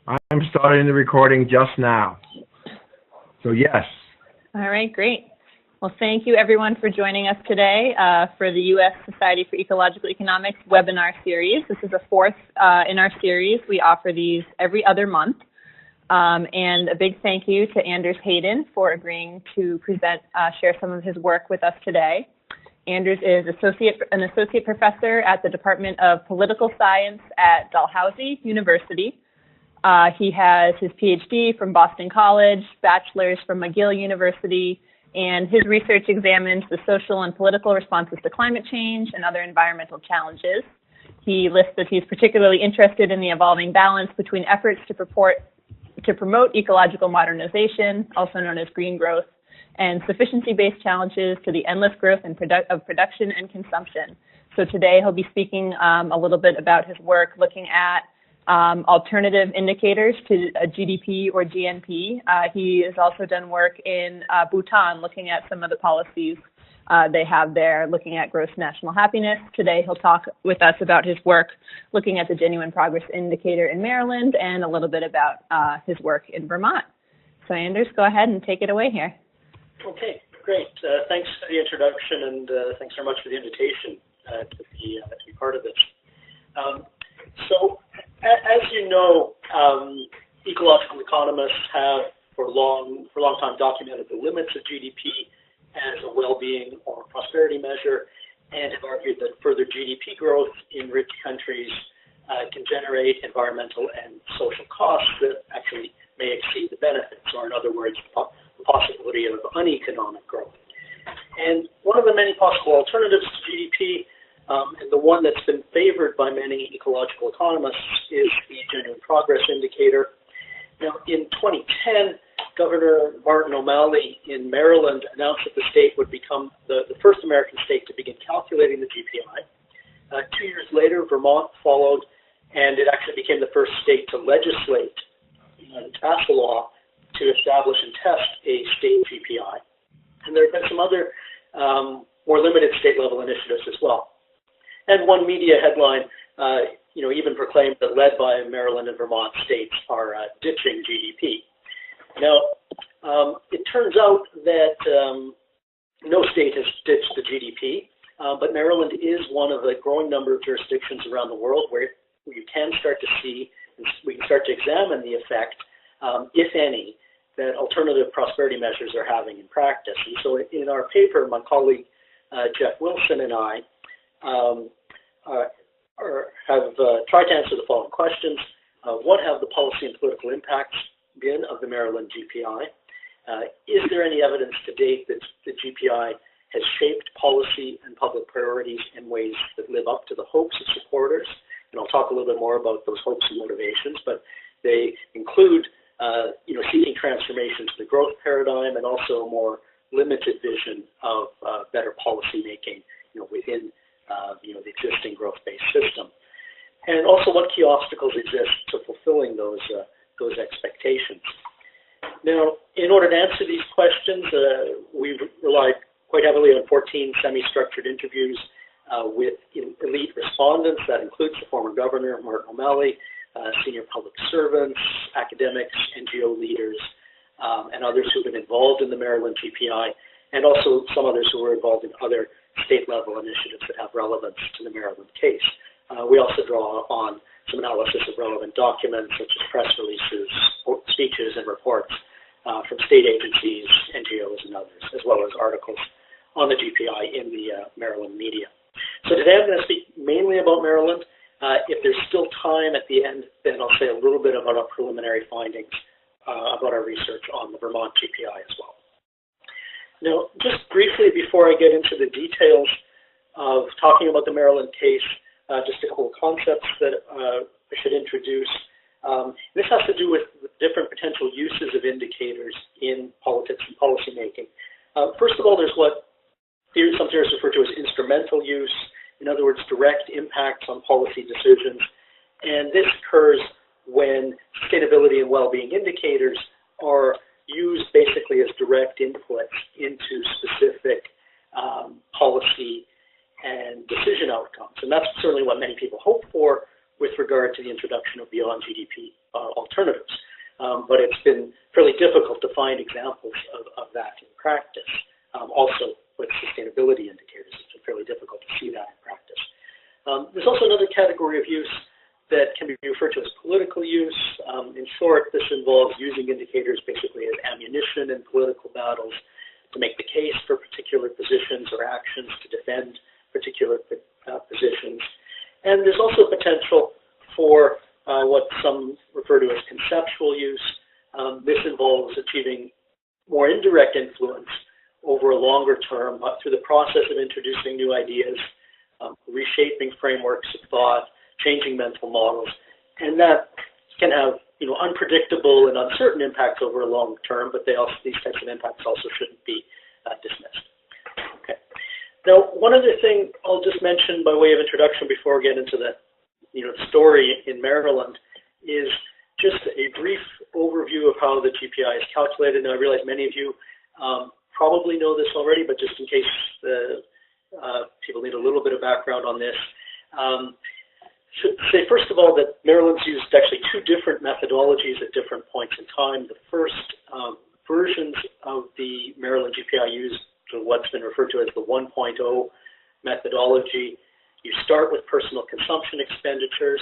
I'm starting the recording just now. So yes. All right, great. Well, thank you everyone for joining us today for the U.S. Society for Ecological Economics webinar series. This is the fourth in our series. We offer these every other month. And a big thank you to Anders Hayden for agreeing to share some of his work with us today. Anders is an associate professor at the Department of Political Science at Dalhousie University. He has his PhD from Boston College, bachelor's from McGill University, and his research examines the social and political responses to climate change and other environmental challenges. He lists that he's particularly interested in the evolving balance between efforts to promote ecological modernization, also known as green growth, and sufficiency-based challenges to the endless growth of production and consumption. So today he'll be speaking a little bit about his work looking at alternative indicators to GDP or GNP. He has also done work in Bhutan looking at some of the policies they have there, looking at gross national happiness. Today he'll talk with us about his work looking at the Genuine Progress Indicator in Maryland and a little bit about his work in Vermont. So Anders, go ahead and take it away here. Okay, great. Thanks for the introduction, and thanks very much for the invitation to be part of this. So, as you know, ecological economists have for a long time documented the limits of GDP as a well-being or prosperity measure, and have argued that further GDP growth in rich countries can generate environmental and social costs that actually may exceed the benefits, or in other words, the possibility of uneconomic growth. And one of the many possible alternatives to GDP, and the one that's been favored by many ecological economists, is the Genuine Progress Indicator. Now, in 2010, Governor Martin O'Malley in Maryland announced that the state would become the first American state to begin calculating the GPI. 2 years later, Vermont followed, and it actually became the first state to legislate and pass a law to establish and test a state GPI. And there have been some other more limited state-level initiatives as well. And one media headline, even proclaimed that led by Maryland and Vermont states are ditching GDP. Now, it turns out that no state has ditched the GDP, but Maryland is one of a growing number of jurisdictions around the world where you can start to see, we can start to examine the effect, if any, that alternative prosperity measures are having in practice. And so in our paper, my colleague Jeff Wilson and I have tried to answer the following questions. What have the policy and political impacts been of the Maryland GPI? Is there any evidence to date that the GPI has shaped policy and public priorities in ways that live up to the hopes of supporters? And I'll talk a little bit more about those hopes and motivations, but they include seeking transformation to the growth paradigm, and also a more limited vision of better policy making, within the existing growth-based system, and also what key obstacles exist to fulfilling those expectations. Now, in order to answer these questions, we've relied quite heavily on 14 semi-structured interviews with elite respondents. That includes the former governor, Martin O'Malley, senior public servants, academics, NGO leaders, and others who've been involved in the Maryland GPI, and also some others who were involved in other state-level initiatives that have relevance to the Maryland case. We also draw on some analysis of relevant documents, such as press releases, speeches, and reports from state agencies, NGOs, and others, as well as articles on the GPI in the Maryland media. So today I'm going to speak mainly about Maryland. If there's still time at the end, then I'll say a little bit about our preliminary findings about our research on the Vermont GPI as well. Now, just briefly before I get into the details of talking about the Maryland case, just a couple of concepts that I should introduce. This has to do with different potential uses of indicators in politics and policymaking. First of all, there's what some theorists refer to as instrumental use. In other words, direct impacts on policy decisions. And this occurs when sustainability and well-being indicators are used basically as direct inputs into specific policy and decision outcomes. And that's certainly what many people hope for with regard to the introduction of beyond GDP alternatives. But it's been fairly difficult to find examples of that in practice. Also, with sustainability indicators, it's been fairly difficult to see that in practice. There's also another category of use that can be referred to as political use. In short, this involves using indicators basically as ammunition in political battles to make the case for particular positions or actions, to defend particular positions. And there's also potential for what some refer to as conceptual use. This involves achieving more indirect influence over a longer term through the process of introducing new ideas, reshaping frameworks of thought, changing mental models, and that can have unpredictable and uncertain impacts over a long term, but these types of impacts also shouldn't be dismissed. Okay. Now, one other thing I'll just mention by way of introduction before we get into the story in Maryland is just a brief overview of how the GPI is calculated. Now, I realize many of you probably know this already, but just in case people need a little bit of background on this. Should say, first of all, that Maryland's used actually two different methodologies at different points in time. The first versions of the Maryland GPI used what's been referred to as the 1.0 methodology. You start with personal consumption expenditures.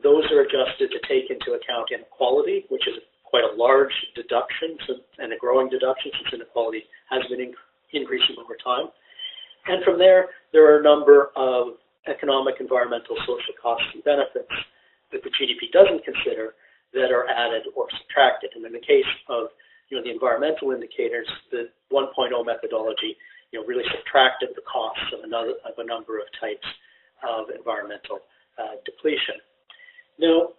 Those are adjusted to take into account inequality, which is quite a large deduction and a growing deduction since inequality has been increasing over time. And from there are a number of economic, environmental, social costs and benefits that the GDP doesn't consider that are added or subtracted. And in the case of the environmental indicators, the 1.0 methodology really subtracted the costs of a number of types of environmental depletion. Now,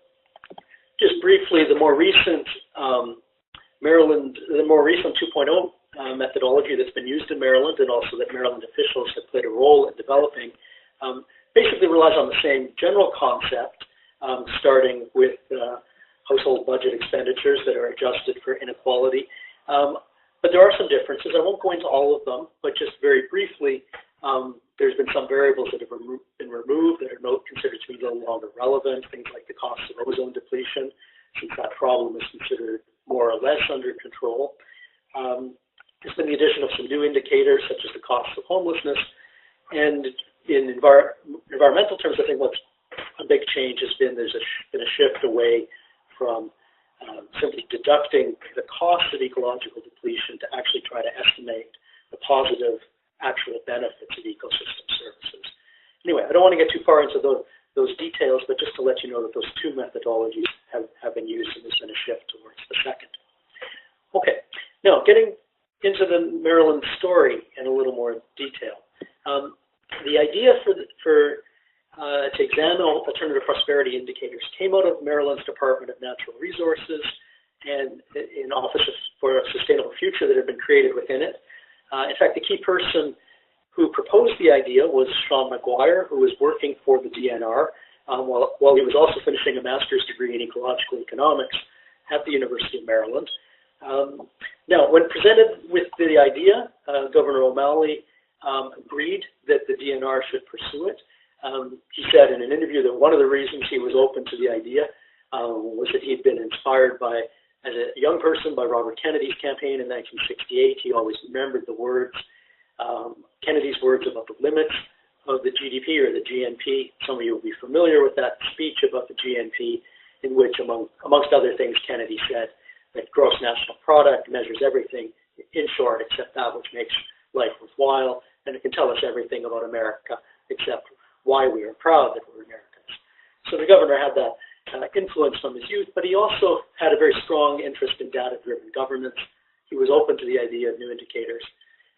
just briefly, the more recent 2.0 methodology that's been used in Maryland, and also that Maryland officials have played a role in developing, basically relies on the same general concept, starting with household budget expenditures that are adjusted for inequality. But there are some differences. I won't go into all of them, but just very briefly, there's been some variables that have been removed that are considered to be no longer relevant, things like the cost of ozone depletion, since that problem is considered more or less under control. There's been the addition of some new indicators, such as the cost of homelessness. And in environmental terms, I think what's a big change has been there's been a shift away from simply deducting the cost of ecological depletion to actually try to estimate the positive actual benefits of ecosystem services. Anyway, I don't want to get too far into those details, but just to let you know that those two methodologies have been used, and there's been a shift towards the second. Okay, now getting into the Maryland story in a little more detail. The idea to examine alternative prosperity indicators came out of Maryland's Department of Natural Resources and in Office for a Sustainable Future that had been created within it. In fact, the key person who proposed the idea was Sean McGuire, who was working for the DNR while he was also finishing a master's degree in ecological economics at the University of Maryland. Now, when presented with the idea, Governor O'Malley agreed that the DNR should pursue it. He said in an interview that one of the reasons he was open to the idea was that he'd been inspired as a young person by Robert Kennedy's campaign in 1968. He always remembered the words, Kennedy's words about the limits of the GDP or the GNP. Some of you will be familiar with that speech about the GNP, in which, amongst other things, Kennedy said that gross national product measures everything, in short, except that which makes life worthwhile, and it can tell us everything about America except why we are proud that we're Americans. So the governor had that influence from his youth, but he also had a very strong interest in data-driven governance. He was open to the idea of new indicators.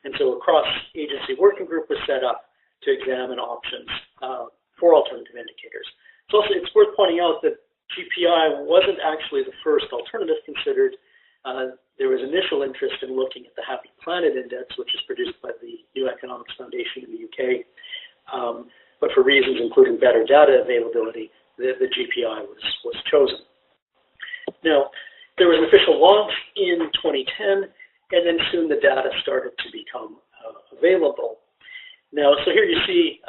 And so a cross-agency working group was set up to examine options for alternative indicators. So also it's worth pointing out that GPI wasn't actually the first alternative considered. There was initial interest in looking at the Happy Planet Index, which is produced by the New Economics Foundation in the UK. But for reasons including better data availability, the GPI was chosen. Now, there was an official launch in 2010, and then soon the data started to become available. Now, so here you see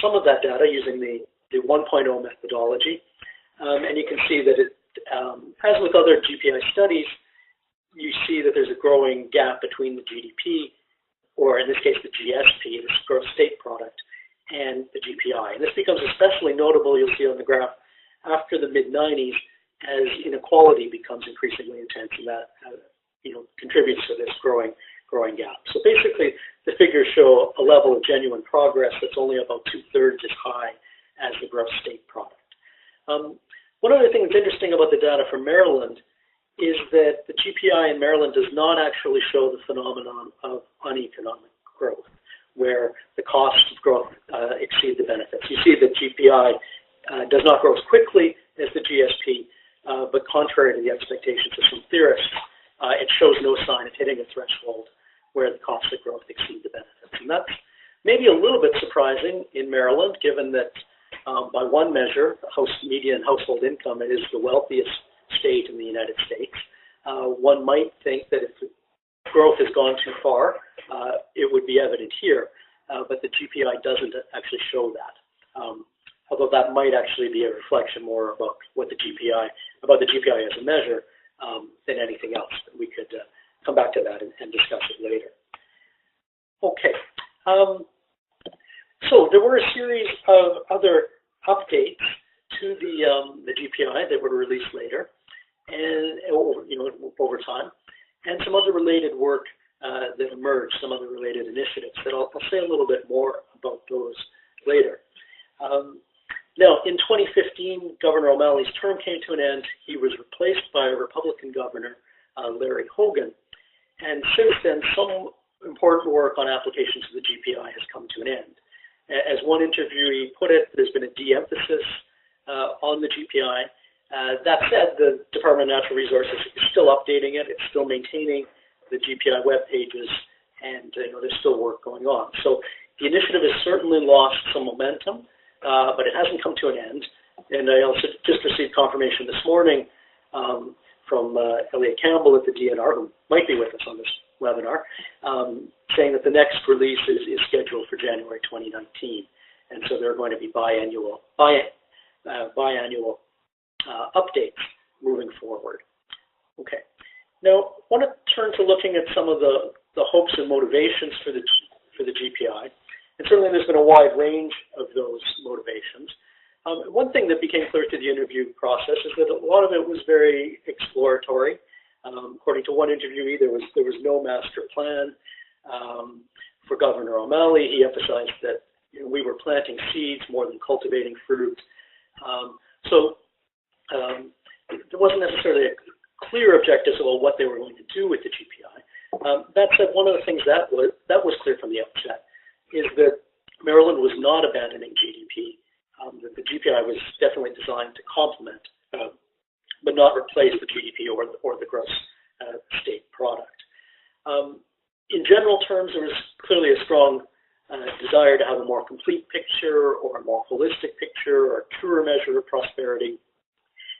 some of that data using the 1.0 methodology, and you can see that as with other GPI studies, you see that there's a growing gap between the GDP, or in this case the GSP, the gross state product, and the GPI. And this becomes especially notable, you'll see on the graph, after the mid-90s, as inequality becomes increasingly intense, and that contributes to this growing gap. So basically, the figures show a level of genuine progress that's only about 2/3 as high as the gross state product. One other thing that's interesting about the data from Maryland is that the GPI in Maryland does not actually show the phenomenon of uneconomic growth, where the costs of growth exceed the benefits. You see that GPI does not grow as quickly as the GSP, but contrary to the expectations of some theorists, it shows no sign of hitting a threshold where the costs of growth exceed the benefits. And that's maybe a little bit surprising in Maryland, given that by one measure, median household income, it is the wealthiest state in the United States. One might think that if the growth has gone too far, it would be evident here, but the GPI doesn't actually show that. Although that might actually be a reflection more about what the GPI as a measure than anything else. We could come back to that and discuss it later. Okay. So there were a series of other updates to the GPI that were released later, and over time, and some other related work that emerged, some other related initiatives that I'll say a little bit more about those later. Now, in 2015, Governor O'Malley's term came to an end. He was replaced by a Republican governor, Larry Hogan, and since then, some important work on applications of the GPI has come to an end. As one interviewee put it, there's been a de-emphasis on the GPI. That said, the Department of Natural Resources is still updating it. It's still maintaining the GPI web pages, and there's still work going on. So the initiative has certainly lost some momentum, but it hasn't come to an end. And I also just received confirmation this morning from Elliot Campbell at the DNR, who might be with us on this webinar, saying that the next release is scheduled for January 2019. And so there are going to be biannual updates moving forward. Okay. Now, I want to turn to looking at some of the hopes and motivations for the GPI. And certainly there's been a wide range of those motivations. One thing that became clear to the interview process is that a lot of it was very exploratory. According to one interviewee, there was no master plan. For Governor O'Malley, he emphasized that we were planting seeds more than cultivating fruit. So there wasn't necessarily a clear objective about what they were going to do with the GPI. That said, one of the things that was clear from the outset is that Maryland was not abandoning GDP. That the GPI was definitely designed to complement, but not replace the GDP or the gross state product. In general terms, there was clearly a strong desire to have a more complete picture or a more holistic picture or a truer measure of prosperity,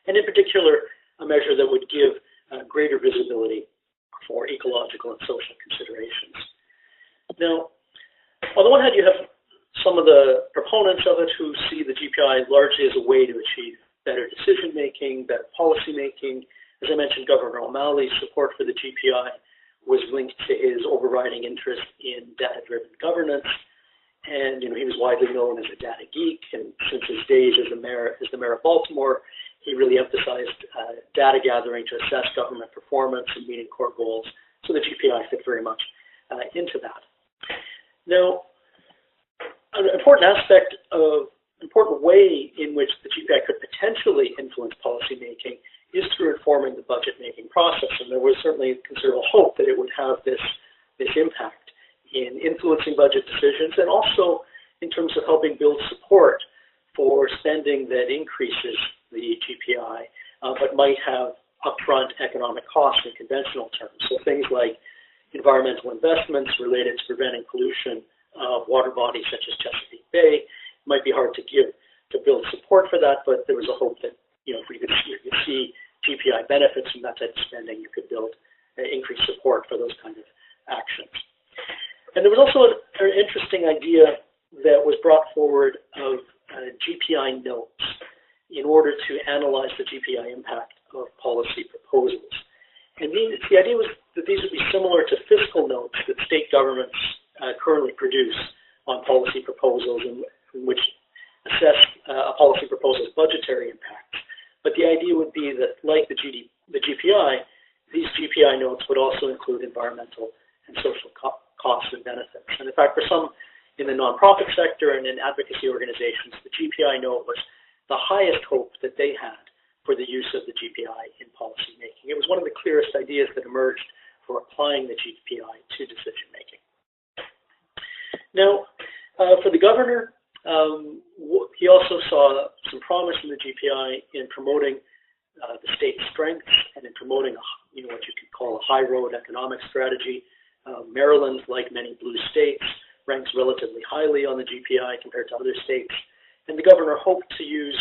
and in particular, a measure that would give greater visibility for ecological and social considerations. Now, on the one hand, you have some of the proponents of it who see the GPI largely as a way to achieve better decision-making, better policy-making. As I mentioned, Governor O'Malley's support for the GPI was linked to his overriding interest in data-driven governance. And he was widely known as a data geek, and since his days as the mayor of Baltimore, he really emphasized data gathering to assess government performance and meeting core goals. So the GPI fit very much into that. Now, an important way in which the GPI could potentially influence policymaking is through informing the budget-making process, and there was certainly considerable hope that it would have this impact in influencing budget decisions, and also in terms of helping build support for spending that increases the GPI, but might have upfront economic costs in conventional terms. So things like environmental investments related to preventing pollution of water bodies such as Chesapeake Bay might be hard to build support for that, but there was a hope that if we could see GPI benefits from that type of spending, you could build increased support for those kind of actions. And there was also an interesting idea that was brought forward of GPI notes in order to analyze the GPI impact of policy proposals. And the idea was that these would be similar to fiscal notes that state governments currently produce on policy proposals in which assess a policy proposal's budgetary impacts. But the idea would be that, like the GPI, these GPI notes would also include environmental and social costs and benefits. And in fact, for some in the nonprofit sector and in advocacy organizations, the GPI note was the highest hope that they had for the use of the GPI in policy making. It was one of the clearest ideas that emerged for applying the GPI to decision making. Now, for the governor, he also saw some promise in the GPI in promoting the state's strengths and in promoting what you could call a high road economic strategy. Maryland, like many blue states, ranks relatively highly on the GPI compared to other states, and the governor hoped to use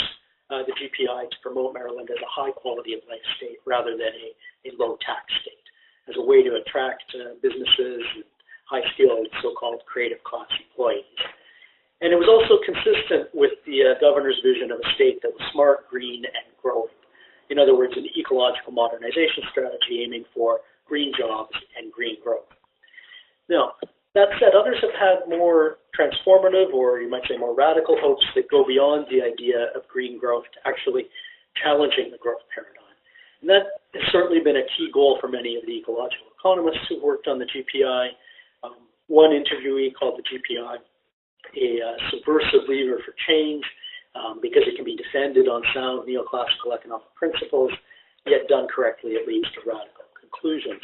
the GPI to promote Maryland as a high quality of life state rather than a low tax state, as a way to attract businesses and high skilled so-called creative class employees. And it was also consistent with the governor's vision of a state that was smart, green, and growing. In other words, an ecological modernization strategy aiming for green jobs and green growth. Now, that said, others have had more transformative, or you might say more radical hopes that go beyond the idea of green growth to actually challenging the growth paradigm. And that has certainly been a key goal for many of the ecological economists who worked on the GPI. One interviewee called the GPI a subversive lever for change because it can be defended on sound neoclassical economic principles, yet done correctly, it leads to radical conclusions.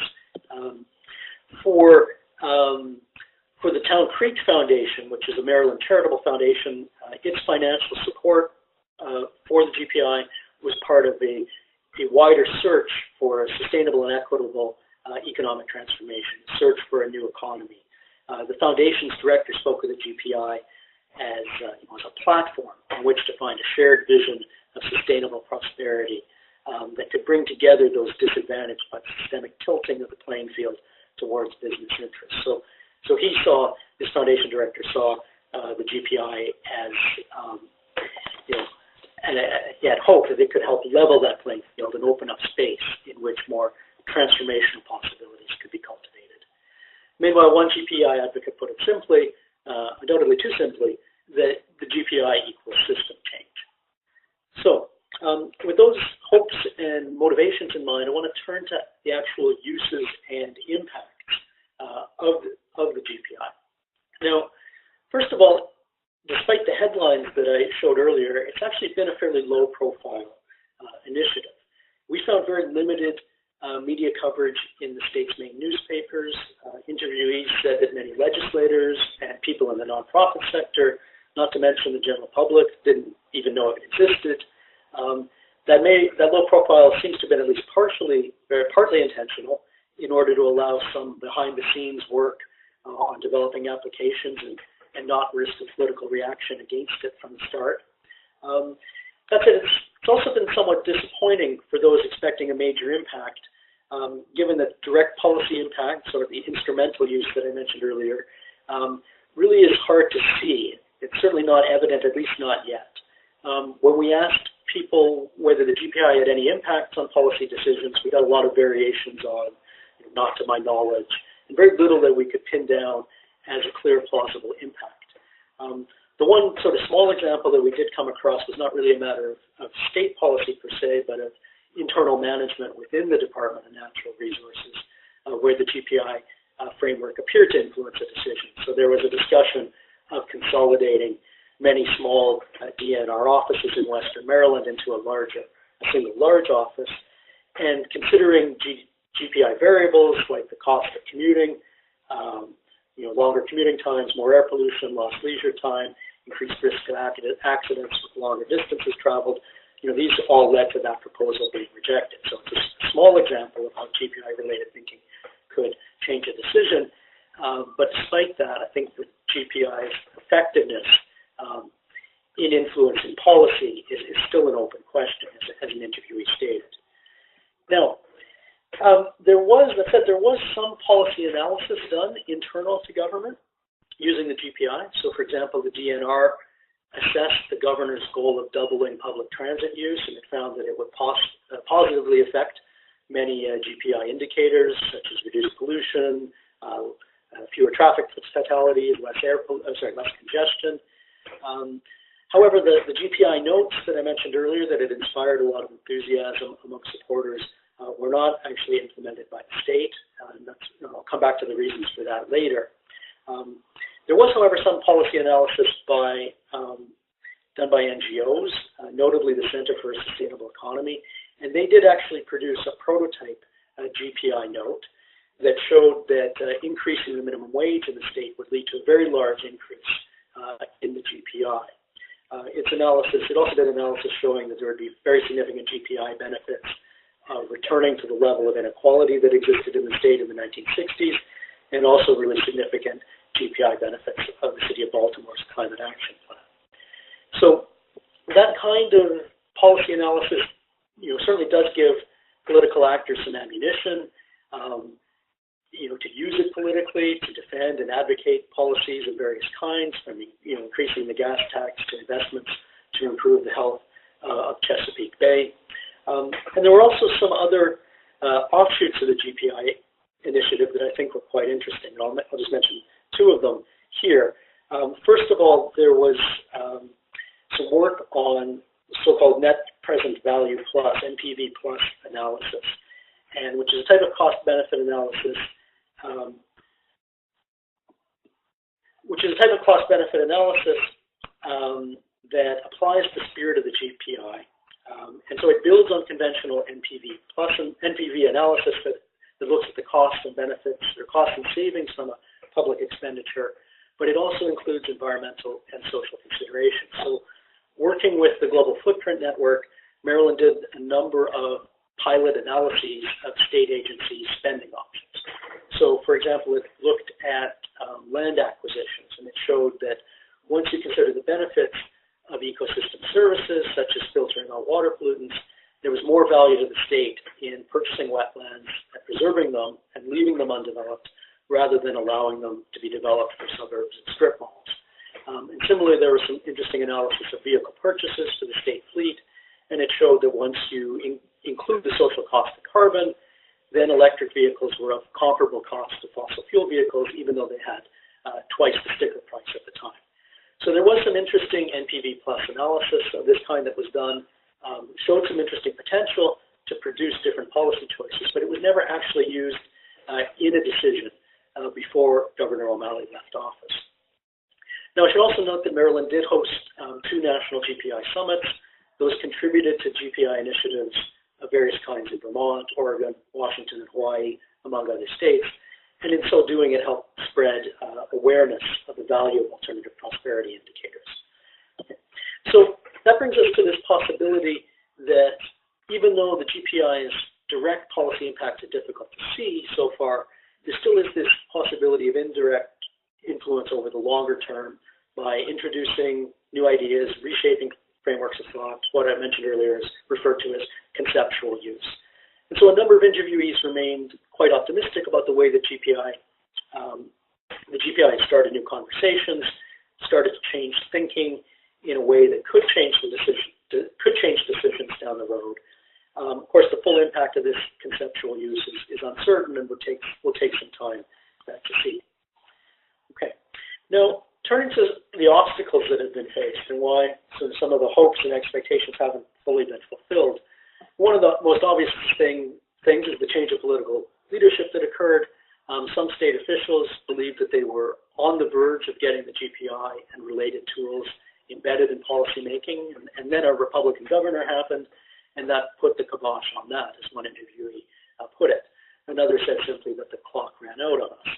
For the Town Creek Foundation, which is a Maryland charitable foundation, its financial support for the GPI was part of a wider search for a sustainable and equitable economic transformation, search for a new economy. The foundation's director spoke of the GPI as a platform on which to find a shared vision of sustainable prosperity that could bring together those disadvantaged by systemic tilting of the playing field towards business interests. So he saw, his foundation director saw the GPI as, and he had hope that it could help level that playing field and open up space in which more transformational possibilities could be cultivated. Meanwhile, one GPI advocate put it simply, undoubtedly too simply, that the GPI equals system change. So, with those hopes and motivations in mind, I want to turn to the actual uses and impacts of the GPI. Now, first of all, despite the headlines that I showed earlier, it's actually been a fairly low-profile initiative. We found very limited media coverage in the state's main newspapers. Interviewees said that many legislators and people in the nonprofit sector, not to mention the general public, didn't even know it existed. That low profile seems to have been at least partly intentional in order to allow some behind-the-scenes work on developing applications and not risk a political reaction against it from the start. That said, it's also been somewhat disappointing for those expecting a major impact, given that direct policy impact, sort of the instrumental use that I mentioned earlier, really is hard to see. It's certainly not evident, at least not yet. When we asked people whether the GPI had any impacts on policy decisions, we got a lot of variations on, not to my knowledge, and very little that we could pin down as a clear, plausible impact. The one sort of small example that we did come across was not really a matter of state policy per se, but of internal management within the Department of Natural Resources, where the GPI framework appeared to influence a decision. So there was a discussion of consolidating many small DNR offices in Western Maryland into a single large office, and considering GPI variables like the cost of commuting, longer commuting times, more air pollution, lost leisure time, increased risk of accidents with longer distances traveled, these all led to that proposal being rejected. So it's a small example of how GPI-related thinking could change a decision. But despite that, I think the GPI's effectiveness in influencing policy is still an open question, as an interviewee stated. Now, there was some policy analysis done internal to government using the GPI. So, for example, the DNR assessed the governor's goal of doubling public transit use, and it found that it would positively affect many GPI indicators, such as reduced pollution, fewer traffic fatalities, less congestion. However, the GPI notes that I mentioned earlier that it inspired a lot of enthusiasm among supporters were not actually implemented by the state. And I'll come back to the reasons for that later. There was, however, some policy analysis done by NGOs, notably the Center for a Sustainable Economy, and they did actually produce a prototype GPI note that showed that increasing the minimum wage in the state would lead to a very large increase in the GPI. It also did analysis showing that there would be very significant GPI benefits returning to the level of inequality that existed in the state in the 1960s, and also really significant GPI benefits of the City of Baltimore's Climate Action Plan. So that kind of policy analysis, certainly does give political actors some ammunition, to use it politically, to defend and advocate policies of various kinds, from increasing the gas tax to investments to improve the health of Chesapeake Bay. And there were also some other offshoots of the GPI initiative that I think were quite interesting. I'll just mention two of them here. First of all, there was some work on so-called net present value plus, NPV plus analysis, and which is a type of cost-benefit analysis that applies the spirit of the GPI. And so it builds on conventional NPV plus an NPV analysis that looks at the costs and benefits or costs and savings from a public expenditure, but it also includes environmental and social considerations. So working with the Global Footprint Network, Maryland did a number of pilot analyses of state agencies' spending options. So, for example, it looked at land acquisitions, and it showed that once you consider the benefits of ecosystem services, such as filtering out water pollutants, there was more value to the state in purchasing wetlands and preserving them and leaving them undeveloped, rather than allowing them to be developed for suburbs and strip malls. And similarly, there was some interesting analysis of vehicle purchases for the state fleet, and it showed that once you include the social cost of carbon, then electric vehicles were of comparable cost to fossil fuel vehicles, even though they had twice the sticker price at the time. So there was some interesting NPV plus analysis of this kind that was done, showed some interesting potential to produce different policy choices, but it was never actually used in a decision before Governor O'Malley left office. Now, I should also note that Maryland did host two national GPI summits. Those contributed to GPI initiatives of various kinds in Vermont, Oregon, Washington, and Hawaii, among other states. And in so doing, it helped spread awareness of the value of alternative prosperity indicators. Okay. So that brings us to this possibility that even though the GPI's direct policy impacts are difficult to see so far, there still is this possibility of indirect influence over the longer term by introducing new ideas, reshaping frameworks of thought. What I mentioned earlier is referred to as conceptual use. And so a number of interviewees remained quite optimistic about the way that the GPI started new conversations, started to change thinking in a way that could change decisions down the road. Of course, the full impact of this conceptual use is uncertain and will take some time to see. Okay. Now, turning to the obstacles that have been faced and why some of the hopes and expectations haven't fully been fulfilled, one of the most obvious things is the change of political leadership that occurred. Some state officials believed that they were on the verge of getting the GPI and related tools embedded in policymaking, and then a Republican governor happened, and that put the kibosh on that, as one interviewee put it. Another said simply that the clock ran out on us.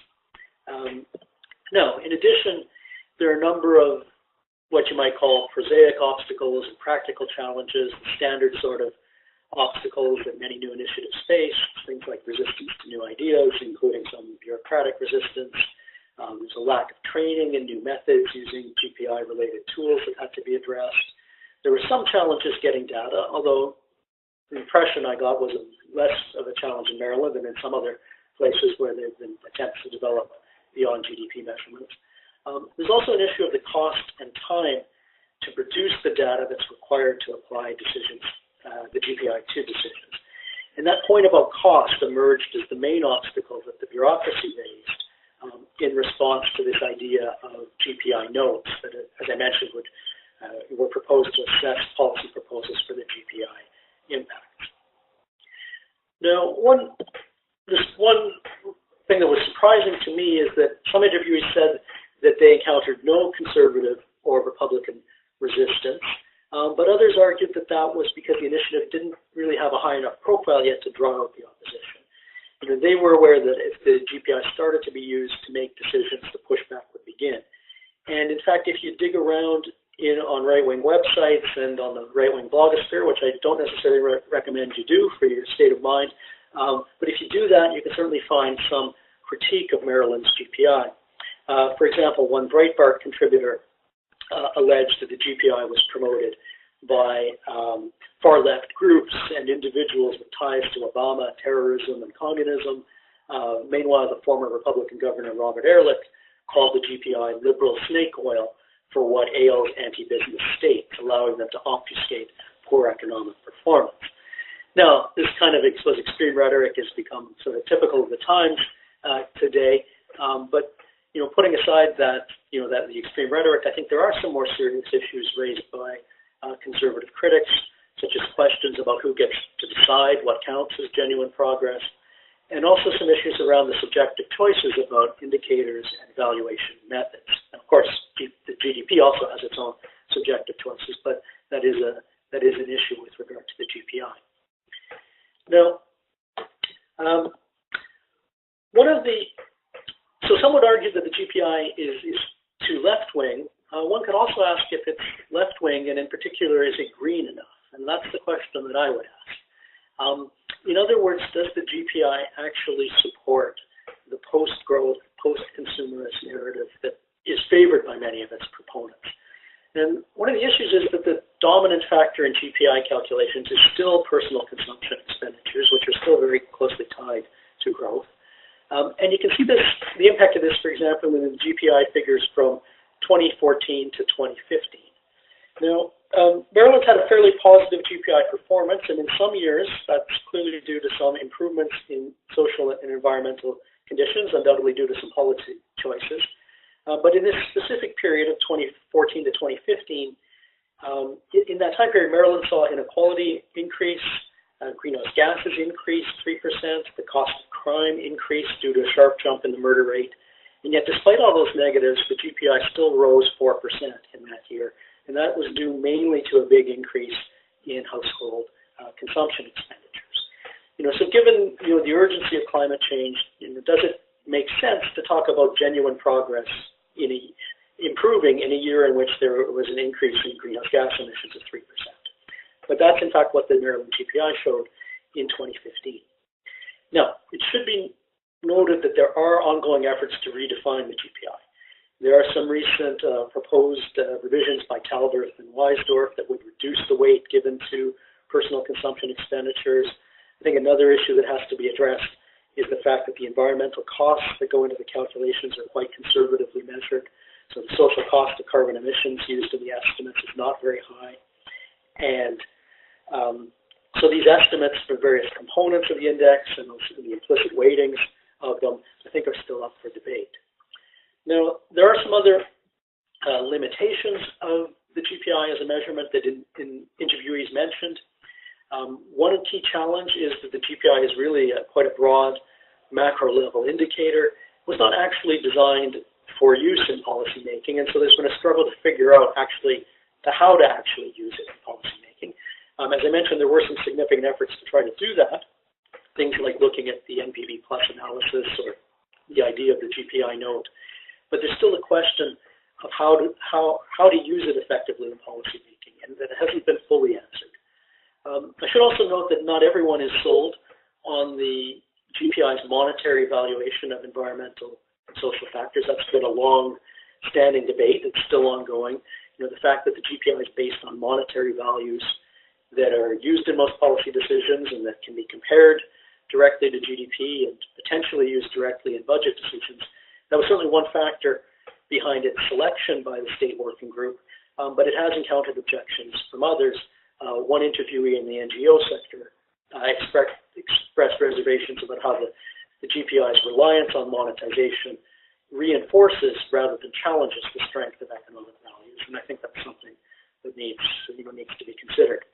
Now, in addition, there are a number of what you might call prosaic obstacles and practical challenges, standard sort of obstacles that many new initiatives face, things like resistance to new ideas, including some bureaucratic resistance. There's a lack of training and new methods using GPI-related tools that had to be addressed. There were some challenges getting data, although the impression I got was less of a challenge in Maryland than in some other places where there have been attempts to develop beyond GDP measurements. There's also an issue of the cost and time to produce the data that's required to apply decisions, the GPI to decisions. And that point about cost emerged as the main obstacle that the bureaucracy raised in response to this idea of GPI notes that, as I mentioned, were proposed to assess policy proposals for the GPI impacts. Now, one thing that was surprising to me is that some interviewees said that they encountered no conservative or Republican resistance, but others argued that that was because the initiative didn't really have a high enough profile yet to draw out the opposition. You know, they were aware that if the GPI started to be used to make decisions, the pushback would begin. And in fact, if you dig around on right-wing websites and on the right-wing blogosphere, which I don't necessarily recommend you do for your state of mind, but if you do that, you can certainly find some critique of Maryland's GPI. For example, one Breitbart contributor alleged that the GPI was promoted by far-left groups and individuals with ties to Obama, terrorism, and communism. Meanwhile, the former Republican governor, Robert Ehrlich, called the GPI liberal snake oil for what ails anti-business states, allowing them to obfuscate poor economic performance. Now, this kind of extreme rhetoric has become sort of typical of the times today, but you know, putting aside that, you know, that the extreme rhetoric, I think there are some more serious issues raised by conservative critics, such as questions about who gets to decide what counts as genuine progress, and also some issues around the subjective choices about indicators and evaluation methods. And of course, the GDP also has its own subjective choices, but that is an issue with regard to the GPI. Now, so some would argue that the GPI is too left-wing. One could also ask if it's left-wing, and in particular, is it green enough? And that's the question that I would ask. In other words, does the GPI actually support the post-growth, post-consumerist narrative that is favored by many of its proponents? And one of the issues is that the dominant factor in GPI calculations is still personal consumption expenditures, which are still very closely tied to growth. And you can see this, the impact of this, for example, in the GPI figures from 2014 to 2015. Now, Maryland's had a fairly positive GPI performance, and in some years, that's clearly due to some improvements in social and environmental conditions, undoubtedly due to some policy choices. But in this specific period of 2014 to 2015, in that time period, Maryland saw inequality increase, greenhouse gases increased 3%, the cost of crime increased due to a sharp jump in the murder rate. And yet, despite all those negatives, the GPI still rose 4% in that year. And that was due mainly to a big increase in household consumption expenditures. You know, so given, you know, the urgency of climate change, you know, does it make sense to talk about genuine progress in improving in a year in which there was an increase in greenhouse gas emissions of 3%? But that's, in fact, what the Maryland GPI showed in 2015. Now, it should be noted that there are ongoing efforts to redefine the GPI. There are some recent proposed revisions by Talberth and Weisdorf that would reduce the weight given to personal consumption expenditures. I think another issue that has to be addressed is the fact that the environmental costs that go into the calculations are quite conservatively measured. So the social cost of carbon emissions used in the estimates is not very high. And so these estimates for various components of the index and the implicit weightings of them, I think, are still up for debate. Now, there are some other limitations of the GPI as a measurement that interviewees mentioned. One key challenge is that the GPI is really quite a broad macro-level indicator. It was not actually designed for use in policymaking, and so there's been a struggle to figure out how to actually use it in policymaking. As I mentioned, there were some significant efforts to try to do that, things like looking at the NPV plus analysis or the idea of the GPI note. But there's still a question of how to use it effectively in policymaking, and that hasn't been fully answered. I should also note that not everyone is sold on the GPI's monetary evaluation of environmental and social factors. That's been a long-standing debate. It's still ongoing. You know, the fact that the GPI is based on monetary values that are used in most policy decisions and that can be compared directly to GDP and potentially used directly in budget decisions. That was certainly one factor behind its selection by the state working group, but it has encountered objections from others. One interviewee in the NGO sector expressed reservations about how the GPI's reliance on monetization reinforces rather than challenges the strength of economic values, and I think that's something that needs to be considered.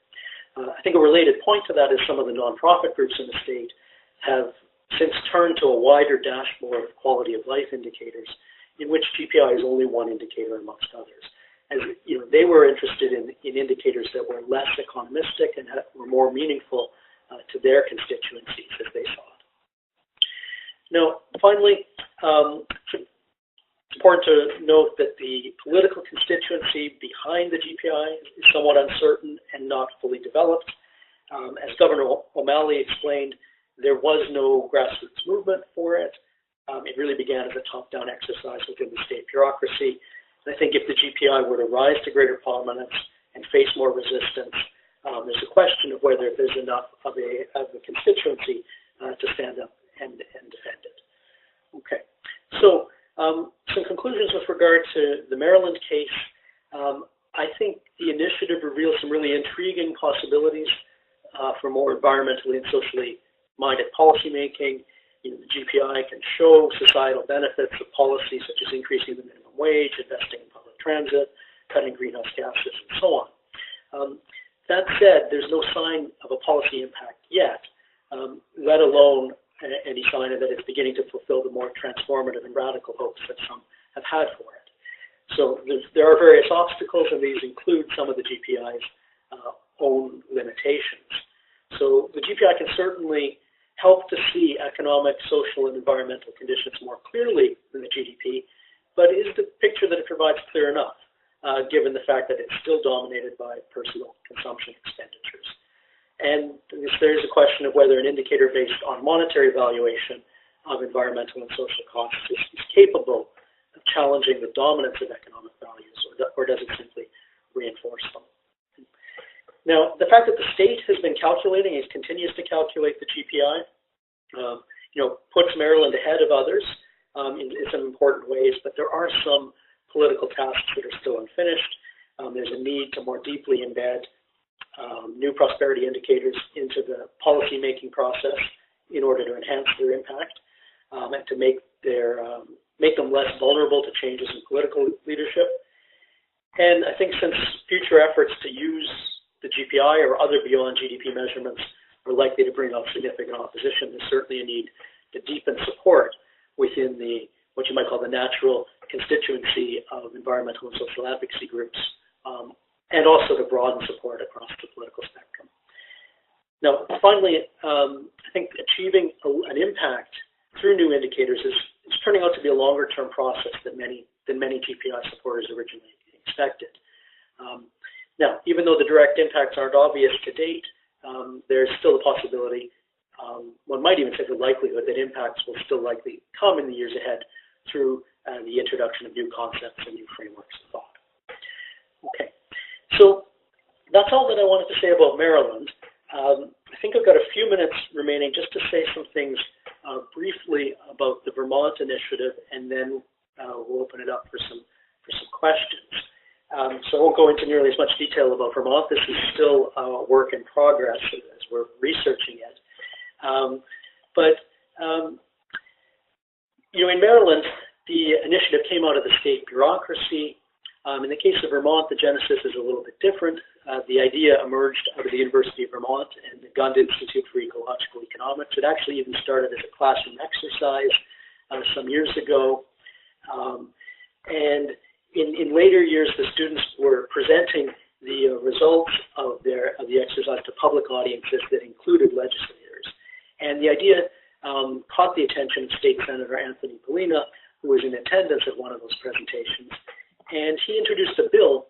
I think a related point to that is some of the nonprofit groups in the state have since turned to a wider dashboard of quality of life indicators, in which GPI is only one indicator amongst others. As they were interested in indicators that were less economistic and were more meaningful to their constituencies as they saw it. Now, finally, it's important to note that the political constituency behind the GPI is somewhat uncertain and not fully developed. As Governor O'Malley explained, there was no grassroots movement for it. It really began as a top-down exercise within the state bureaucracy. And I think if the GPI were to rise to greater prominence and face more resistance, there's a question of whether there's enough of a constituency to stand up and defend it. Okay, so some conclusions with regard to the Maryland case. I think the initiative reveals some really intriguing possibilities for more environmentally and socially minded policymaking. The GPI can show societal benefits of policies such as increasing the minimum wage, investing in public transit, cutting greenhouse gases, and so on. That said, there's no sign of a policy impact yet, let alone any sign that it's beginning to fulfill the more transformative and radical hopes that some have had for it. So there are various obstacles, and these include some of the GPI's own limitations. So the GPI can certainly help to see economic, social, and environmental conditions more clearly than the GDP, but is the picture that it provides clear enough, given the fact that it's still dominated by personal consumption expenditures? And there's a question of whether an indicator based on monetary valuation of environmental and social costs is capable of challenging the dominance of economic values, or does it simply reinforce them? Now, the fact that the state has been calculating and continues to calculate the GPI, puts Maryland ahead of others in some important ways, but there are some political tasks that are still unfinished. There's a need to more deeply embed new prosperity indicators into the policy-making process in order to enhance their impact and to make them less vulnerable to changes in political leadership. And I think since future efforts to use the GPI or other beyond GDP measurements are likely to bring up significant opposition, there's certainly a need to deepen support within what you might call the natural constituency of environmental and social advocacy groups, and also to broaden support across the political spectrum. Now, finally, I think achieving an impact through new indicators is turning out to be a longer-term process than many GPI supporters originally expected. Now, even though the direct impacts aren't obvious to date, there's still a possibility, one might even say the likelihood that impacts will still likely come in the years ahead through the introduction of new concepts and new frameworks of thought. Okay, so that's all that I wanted to say about Maryland. I think I've got a few minutes remaining just to say some things briefly about the Vermont initiative, and then we'll open it up for some questions. So I won't go into nearly as much detail about Vermont. This is still a work in progress as we're researching it. In Maryland, the initiative came out of the state bureaucracy. In the case of Vermont, the genesis is a little bit different. The idea emerged out of the University of Vermont and the Gund Institute for Ecological Economics. It actually even started as a classroom exercise some years ago. And in later years, the students were presenting the results of the exercise to public audiences that included legislators. And the idea caught the attention of State Senator Anthony Polina, who was in attendance at one of those presentations. And he introduced a bill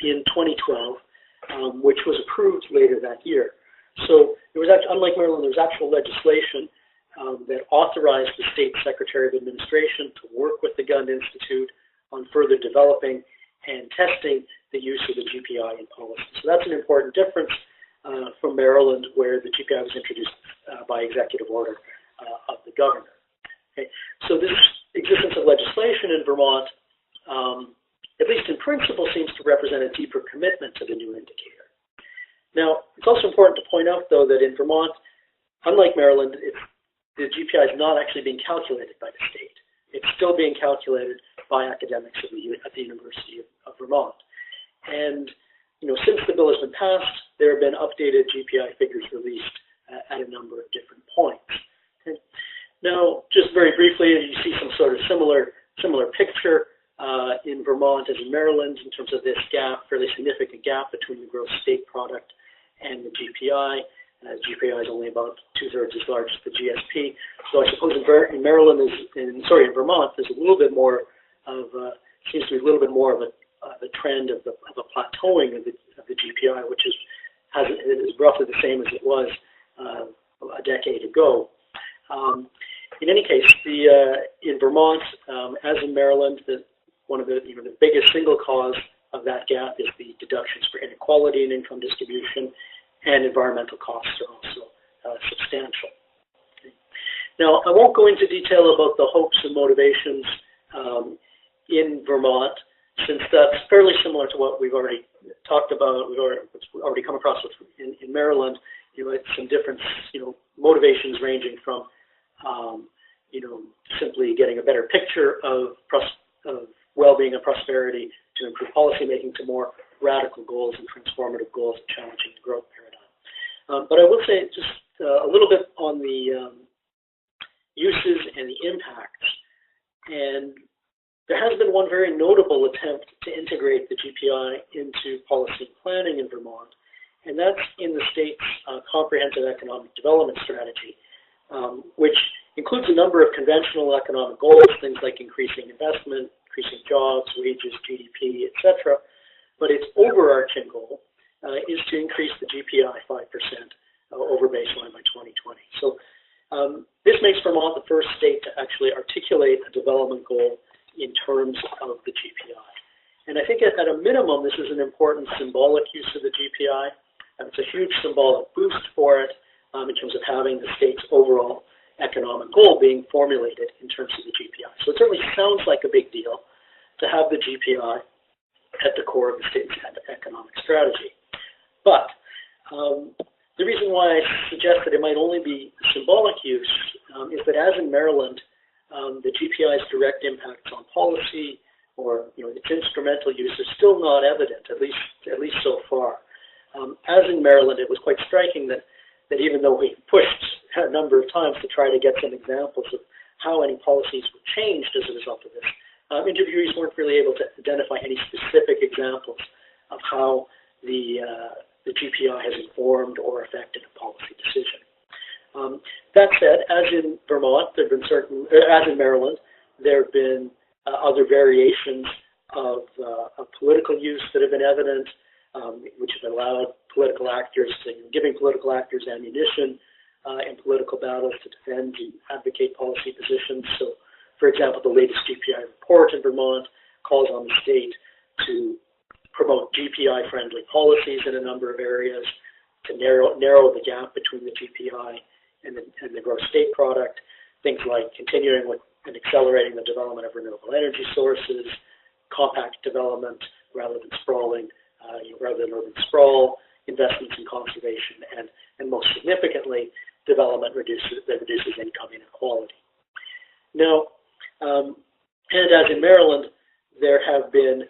in 2012, which was approved later that year. So there was, unlike Maryland, there was actual legislation that authorized the State Secretary of Administration to work with the Gund Institute on further developing and testing the use of the GPI in policy. So that's an important difference from Maryland, where the GPI was introduced by executive order of the governor. Okay. So this existence of legislation in Vermont, at least in principle seems to represent a deeper commitment to the new indicator. Now, it's also important to point out, though, that in Vermont, unlike Maryland, the GPI is not actually being calculated by the state. It's still being calculated by academics at the University of Vermont. And since the bill has been passed, there have been updated GPI figures released at a number of different points. Okay. Now, just very briefly, you see some sort of similar picture in Vermont as in Maryland in terms of this gap, fairly significant gap between the gross state product and the GPI. GPI is only about 2/3 as large as the GSP. So I suppose in Maryland in Vermont, there's a little bit more of seems to be a little bit more of a trend of a plateauing of the GPI, which is roughly the same as it was a decade ago. In any case, in Vermont, as in Maryland, one of the biggest single cause of that gap is the deductions for inequality in income distribution, and environmental costs are also substantial. Okay. Now, I won't go into detail about the hopes and motivations in Vermont, since that's fairly similar to what we've already talked about. We've already come across with in Maryland. It's some different motivations ranging from simply getting a better picture of well-being and prosperity to improve policymaking to more radical goals and transformative goals challenging the growth paradigm. But I will say just a little bit on the uses and the impacts. And there has been one very notable attempt to integrate the GPI into policy planning in Vermont, and that's in the state's comprehensive economic development strategy, which includes a number of conventional economic goals, things like increasing investment, increasing jobs, wages, GDP, etc. But its overarching goal is to increase the GPI 5% over baseline by 2020. So this makes Vermont the first state to actually articulate a development goal in terms of the GPI. And I think at a minimum, this is an important symbolic use of the GPI. And it's a huge symbolic boost for it in terms of having the state's overall economic goal being formulated in terms of the GPI. So it certainly sounds like a big deal to have the GPI at the core of the state's economic strategy. But the reason why I suggest that it might only be symbolic use is that as in Maryland, the GPI's direct impacts on policy or its instrumental use is still not evident, at least so far. As in Maryland, it was quite striking that even though we pushed a number of times to try to get some examples of how any policies were changed as a result of this, interviewees weren't really able to identify any specific examples of how the GPI has informed or affected a policy decision. That said, as in Vermont, there have been as in Maryland, there have been other variations of political use that have been evident, which have allowed political actors giving political actors ammunition in political battles to defend and advocate policy positions. So, for example, the latest GPI report in Vermont calls on the state to promote GPI-friendly policies in a number of areas, to narrow the gap between the GPI and the gross state product, things like continuing with and accelerating the development of renewable energy sources, compact development rather than sprawling, rather than urban sprawl, investments in conservation, and most significantly, development that reduces income inequality. Now, and as in Maryland, there have been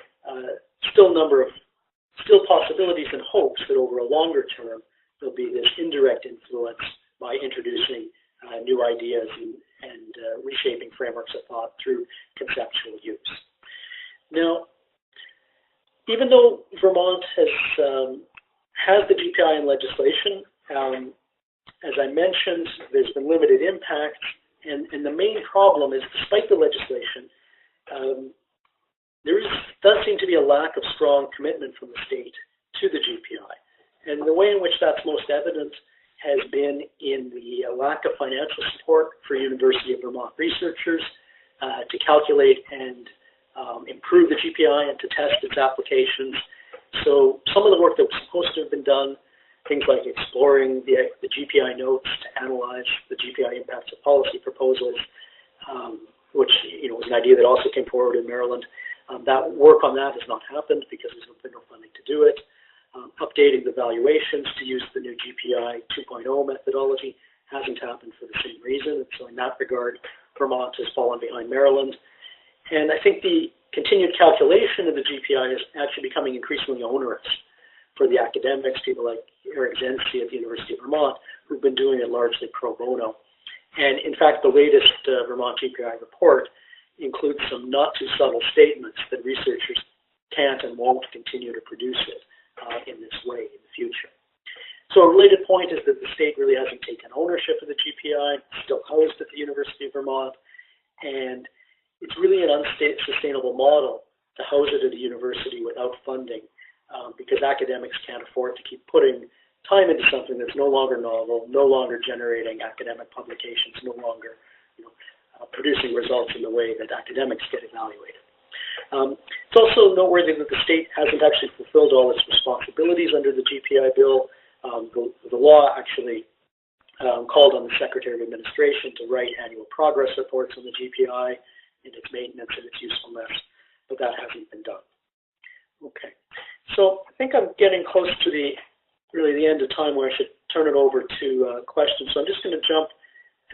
still possibilities and hopes that over a longer term there'll be this indirect influence by introducing new ideas and reshaping frameworks of thought through conceptual use. Now, even though Vermont has the GPI in legislation, as I mentioned, there's been limited impact, and the main problem is, despite the legislation, does seem to be a lack of strong commitment from the state to the GPI. And the way in which that's most evident has been in the lack of financial support for University of Vermont researchers to calculate and improve the GPI and to test its applications. So some of the work that was supposed to have been done, things like exploring the GPI notes to analyze the GPI impacts of policy proposals, which was an idea that also came forward in Maryland, That work on that has not happened because there's been no funding to do it. Updating the valuations to use the new GPI 2.0 methodology hasn't happened for the same reason. And so in that regard, Vermont has fallen behind Maryland. And I think the continued calculation of the GPI is actually becoming increasingly onerous for the academics, people like Eric Zensi at the University of Vermont, who've been doing it largely pro bono. And in fact, the latest Vermont GPI report includes some not too subtle statements that researchers can't and won't continue to produce it in this way in the future. So a related point is that the state really hasn't taken ownership of the GPI, it's still housed at the University of Vermont, and it's really an unsustainable model to house it at a university without funding because academics can't afford to keep putting time into something that's no longer novel, no longer generating academic publications, no longer producing results in the way that academics get evaluated. It's also noteworthy that the state hasn't actually fulfilled all its responsibilities under the GPI bill. The law actually called on the Secretary of Administration to write annual progress reports on the GPI and its maintenance and its usefulness, but that hasn't been done. Okay, so I think I'm getting close to the end of time where I should turn it over to questions. So I'm just going to jump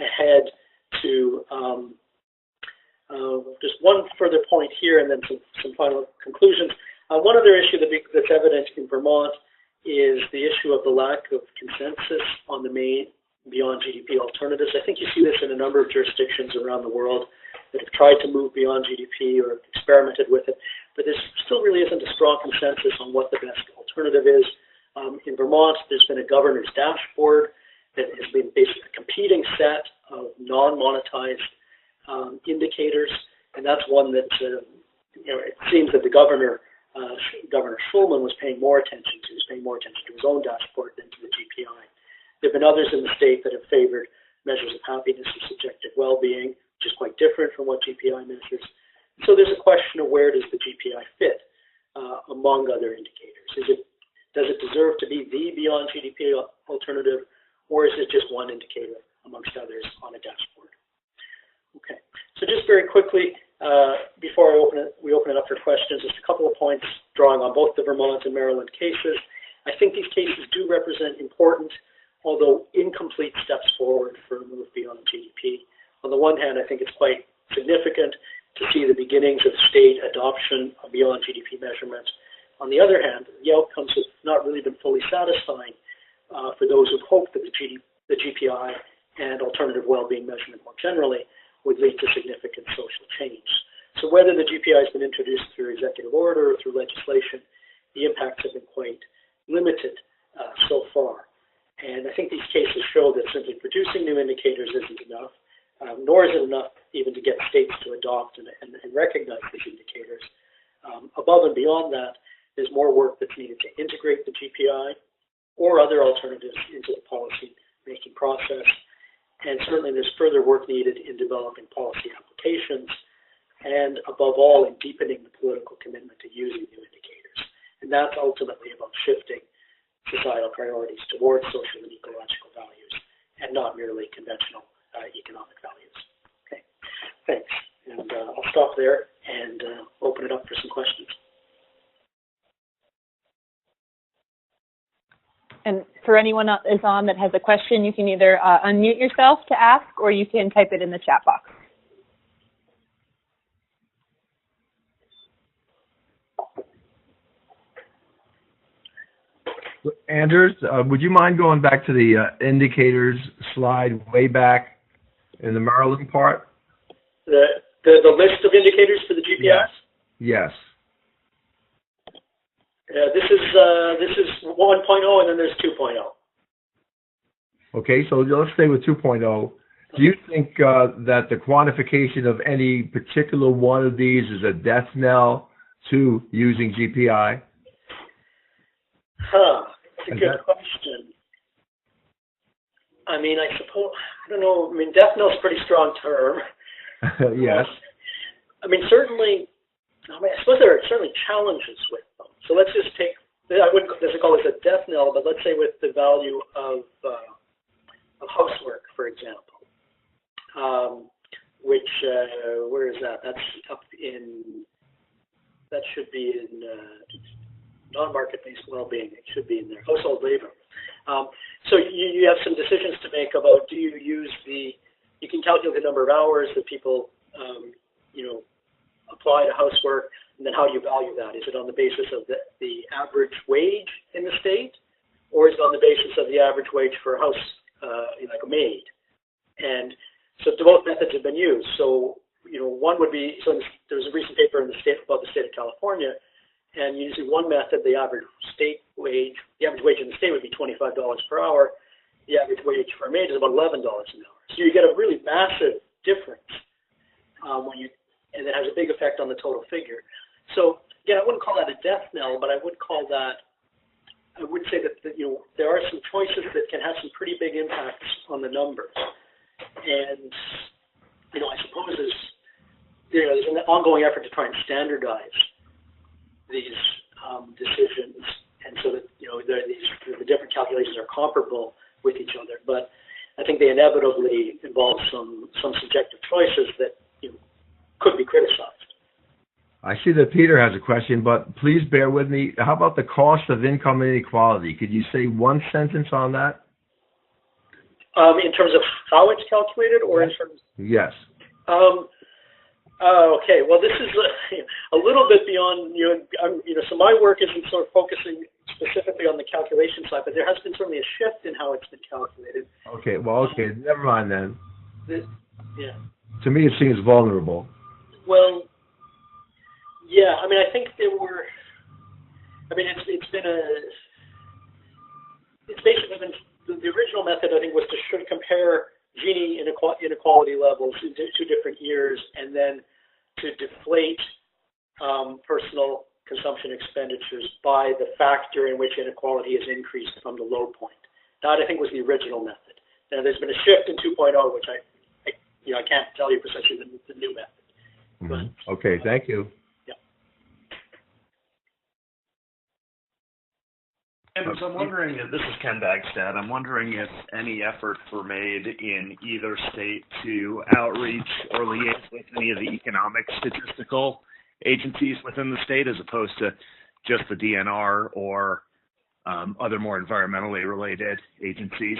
ahead to just one further point here and then some final conclusions. One other issue that's evident in Vermont is the issue of the lack of consensus on the main beyond GDP alternatives. I think you see this in a number of jurisdictions around the world that have tried to move beyond GDP or experimented with it, but there still really isn't a strong consensus on what the best alternative is. In Vermont, there's been a governor's dashboard that has been basically a competing set of non-monetized indicators, and that's one that it seems that the Governor Schulman was paying more attention to. He's paying more attention to his own dashboard than to the GPI. There have been others in the state that have favored measures of happiness and subjective well-being, which is quite different from what GPI measures. So there's a question of where does the GPI fit among other indicators? Does it deserve to be the beyond GDP alternative, or is it just one indicator amongst others on a dashboard? Okay, so just very quickly, before we open it up for questions, just a couple of points drawing on both the Vermont and Maryland cases. I think these cases do represent important, although incomplete steps forward for a move beyond GDP. On the one hand, I think it's quite significant to see the beginnings of state adoption of beyond GDP measurements. On the other hand, the outcomes have not really been fully satisfying for those who hope that the GPI and alternative well-being measurement more generally would lead to significant social change. So whether the GPI has been introduced through executive order or through legislation, the impacts have been quite limited so far. And I think these cases show that simply producing new indicators isn't enough, nor is it enough even to get states to adopt and recognize these indicators. Above and beyond that, there's more work that's needed to integrate the GPI or other alternatives into the policy-making process. And certainly there's further work needed in developing policy applications and, above all, in deepening the political commitment to using new indicators. And that's ultimately about shifting societal priorities towards social and ecological values and not merely conventional economic values. Okay, thanks. And I'll stop there and open it up for some questions. And for anyone that is on that has a question, you can either unmute yourself to ask, or you can type it in the chat box. Anders, would you mind going back to the indicators slide way back in the Maryland part? The list of indicators for the GPIs? Yes. This is 1.0 and then there's 2.0. Okay, so let's stay with 2.0. Do you think that the quantification of any particular one of these is a death knell to using GPI? That's a good question. I mean, I suppose, I don't know, I mean, death knell is a pretty strong term. Yes. I mean, certainly, I suppose there are certainly challenges with them. So let's just take, I wouldn't necessarily call this a death knell, but let's say with the value of housework, for example, which, where is that? That's up in that should be in non-market-based well-being. It should be in there. Household labor. So you have some decisions to make about, do you use you can calculate the number of hours that people, apply to housework, and then how do you value that? Is it on the basis of the average wage in the state, or is it on the basis of the average wage for a house, like a maid? And so both methods have been used. So, one would be, so there was a recent paper in the state about the state of California, and using one method, the average wage in the state would be $25 per hour. The average wage for a maid is about $11 an hour. So you get a really massive difference and it has a big effect on the total figure. So again, I wouldn't call that a death knell, but I would say that there are some choices that can have some pretty big impacts on the numbers. And I suppose there's an ongoing effort to try and standardize these decisions, and so that the different calculations are comparable with each other. But I think they inevitably involve some subjective choices that could be criticized. I see that Peter has a question, but please bear with me. How about the cost of income inequality? Could you say one sentence on that? In terms of how it's calculated, or in terms? Yes. Okay. Well, this is a little bit beyond so my work isn't sort of focusing specifically on the calculation side, but there has been certainly a shift in how it's been calculated. Okay. Well, okay. Never mind then. Yeah. To me, it seems vulnerable. Well, yeah. I mean, I think there were. I mean, it's basically been the original method. I think was to compare Gini inequality levels in two different years, and then to deflate personal consumption expenditures by the factor in which inequality has increased from the low point. That, I think, was the original method. Now, there's been a shift in 2.0, which I can't tell you precisely the new method. Mm-hmm. Okay, thank you. Yeah. And so I'm wondering, this is Ken Bagstad, I'm wondering if any efforts were made in either state to outreach or liaise with any of the economic statistical agencies within the state, as opposed to just the DNR or other more environmentally related agencies.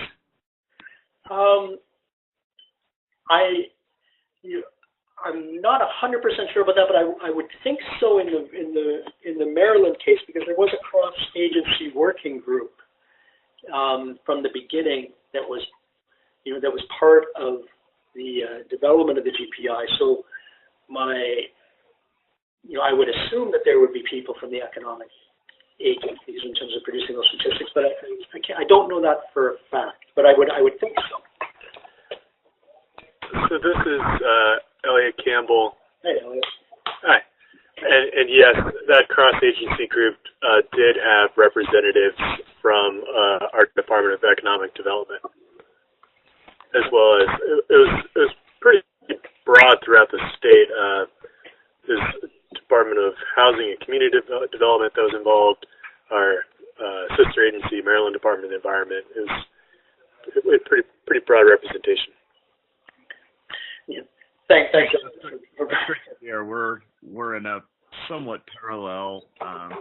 I'm not 100% sure about that, but I would think so in the Maryland case, because there was a cross-agency working group from the beginning that was part of the development of the GPI. So I would assume that there would be people from the economic agencies in terms of producing those statistics, but I don't know that for a fact, but I would think so. So this is Elliot Campbell. Hey, Elliot. Hi. And yes, that cross-agency group did have representatives from our Department of Economic Development, as well as it was pretty broad throughout the state. There's Department of Housing and Community Development that was involved. Our sister agency, Maryland Department of the Environment, is pretty broad representation. Yeah. Thanks. Yeah, we're in a somewhat parallel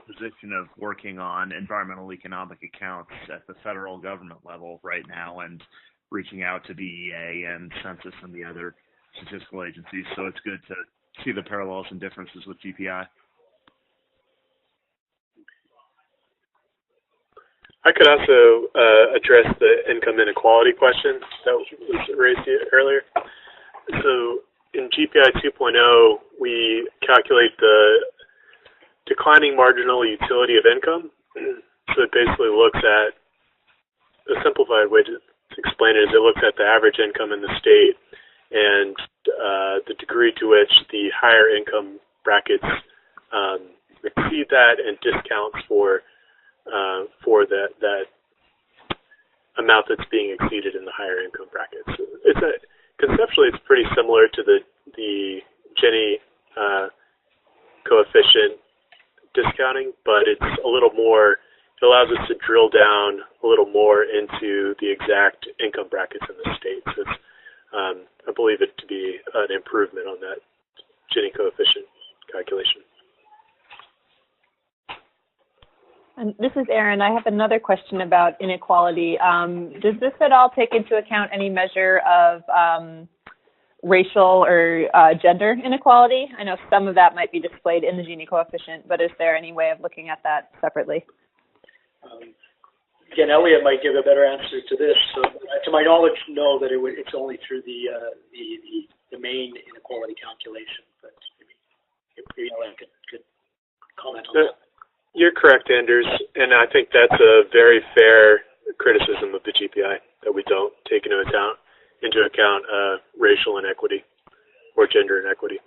position of working on environmental economic accounts at the federal government level right now, and reaching out to DEA and Census and the other statistical agencies. So it's good to see the parallels and differences with GPI. I could also address the income inequality question that was raised earlier. So in GPI 2.0, we calculate the declining marginal utility of income. So it basically looks at, a simplified way to explain it is it looks at the average income in the state and the degree to which the higher income brackets exceed that, and discounts for that amount that's being exceeded in the higher income brackets. Conceptually, it's pretty similar to the Gini coefficient discounting, but it's a little more. It allows us to drill down a little more into the exact income brackets in the state. So it's, I believe it to be an improvement on that Gini coefficient calculation. And this is Erin. I have another question about inequality. Does this at all take into account any measure of racial or gender inequality? I know some of that might be displayed in the Gini coefficient, but is there any way of looking at that separately? Again, Elliot might give a better answer to this. So, to my knowledge, no, that it's only through the main inequality calculation. But maybe Elliot could comment on that. You're correct, Anders, and I think that's a very fair criticism of the GPI, that we don't take into account racial inequity or gender inequity.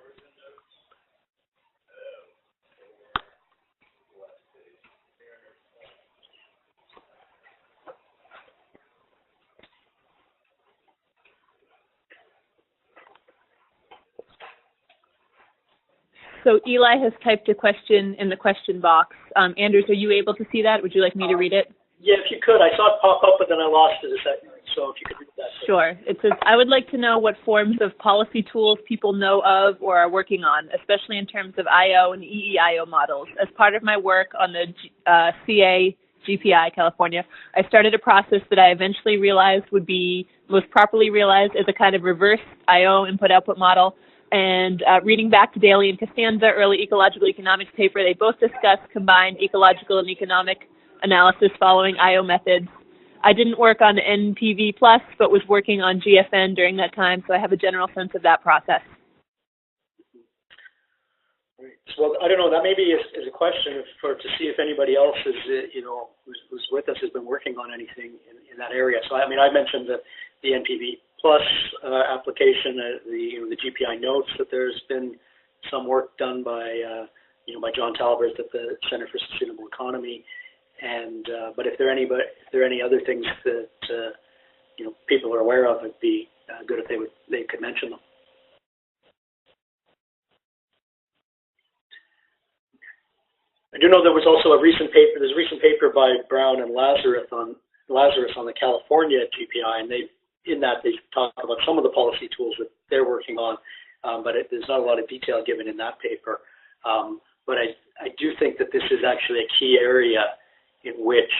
So Eli has typed a question in the question box. Anders, are you able to see that? Would you like me to read it? Yeah, if you could. I saw it pop up, but then I lost it a second. So if you could read that. Sure. It says, I would like to know what forms of policy tools people know of or are working on, especially in terms of IO and EEIO models. As part of my work on the CA GPI, California, I started a process that I eventually realized would be most properly realized as a kind of reverse IO input-output model. And reading back to Daly and Costanza, early ecological economics paper, they both discuss combined ecological and economic analysis following IO methods. I didn't work on NPV+, but was working on GFN during that time, so I have a general sense of that process. Right. Well, I don't know, that maybe is a question to see if anybody else is, who's with us has been working on anything in that area. So, I mean, I mentioned the NPV+ application, the GPI notes that there's been some work done by John Talbert at the Center for Sustainable Economy, and but if there are any other things that people are aware of, it'd be good if they could mention them. I do know there was also a recent paper. There's a recent paper by Brown and Lazarus on the California GPI, and they talk about some of the policy tools that they're working on, but there's not a lot of detail given in that paper. But I do think that this is actually a key area in which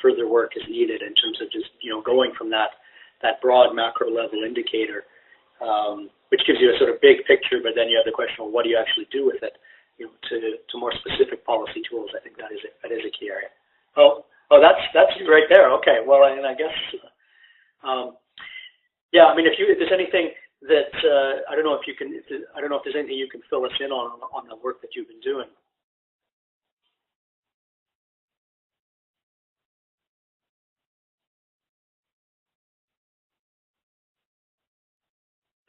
further work is needed in terms of just going from that broad macro level indicator, which gives you a sort of big picture, but then you have the question of what do you actually do with it, to more specific policy tools. I think that is a key area. Oh, that's right there. Okay, well, and I guess. Yeah, I mean, if there's anything that I don't know if there's anything you can fill us in on the work that you've been doing.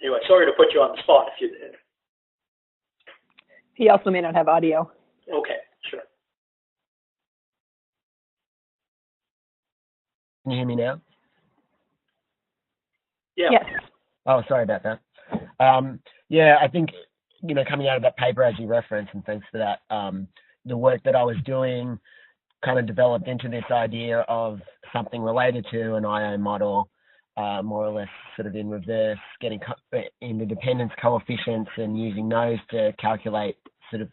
Anyway, sorry to put you on the spot. If you did. He also may not have audio. Okay, sure. Can you hear me now? Yeah. Yes. Oh, sorry about that. Yeah, I think, coming out of that paper, as you referenced, and thanks for that, the work that I was doing kind of developed into this idea of something related to an IO model, more or less sort of in reverse, getting interdependence coefficients and using those to calculate sort of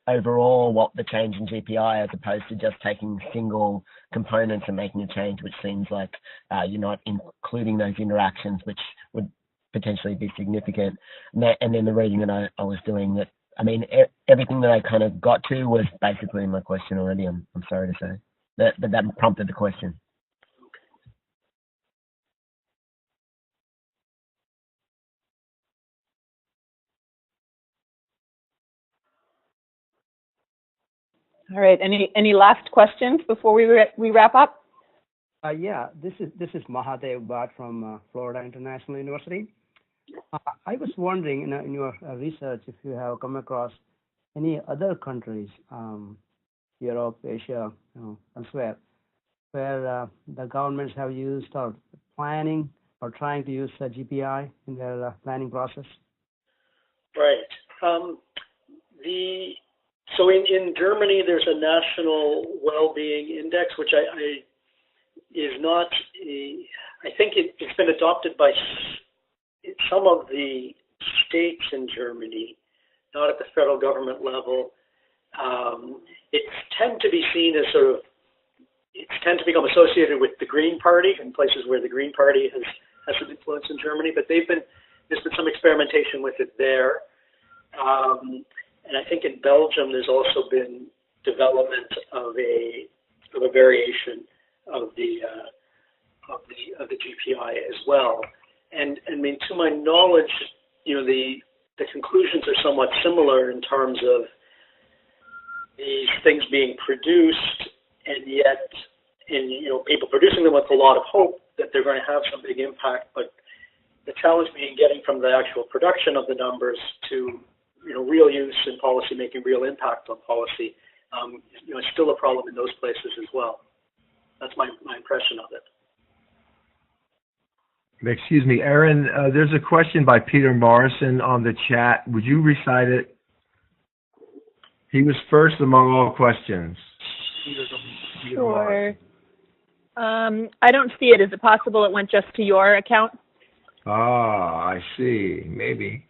overall what the change in GPI, as opposed to just taking single components and making a change, which seems like you're not including those interactions, which would potentially be significant. And then the reading that I was doing, that, I mean, everything that I kind of got to was basically in my question already, I'm sorry to say. But that prompted the question. All right. Any last questions before we wrap up? Yeah, this is Mahadev Bhatt from Florida International University. I was wondering, in your research, if you have come across any other countries, Europe, Asia, elsewhere, where the governments have used or planning or trying to use GPI in their planning process. Right. So in Germany, there's a national well-being index, which is not. I think it's been adopted by some of the states in Germany, not at the federal government level. It's tend to be seen as sort of, it's tend to become associated with the Green Party in places where the Green Party has some influence in Germany, but there's been some experimentation with it there. And I think in Belgium there's also been development of a variation of the GPI as well. And I mean, to my knowledge, the conclusions are somewhat similar in terms of these things being produced, and yet, people producing them with a lot of hope that they're going to have some big impact. But the challenge being getting from the actual production of the numbers to real use in policy, making real impact on policy, is still a problem in those places as well. That's my impression of it. Excuse me, Aaron, there's a question by Peter Morrison on the chat. Would you recite it? He was first among all questions. Sure. I don't see it. Is it possible it went just to your account? Ah, I see. Maybe.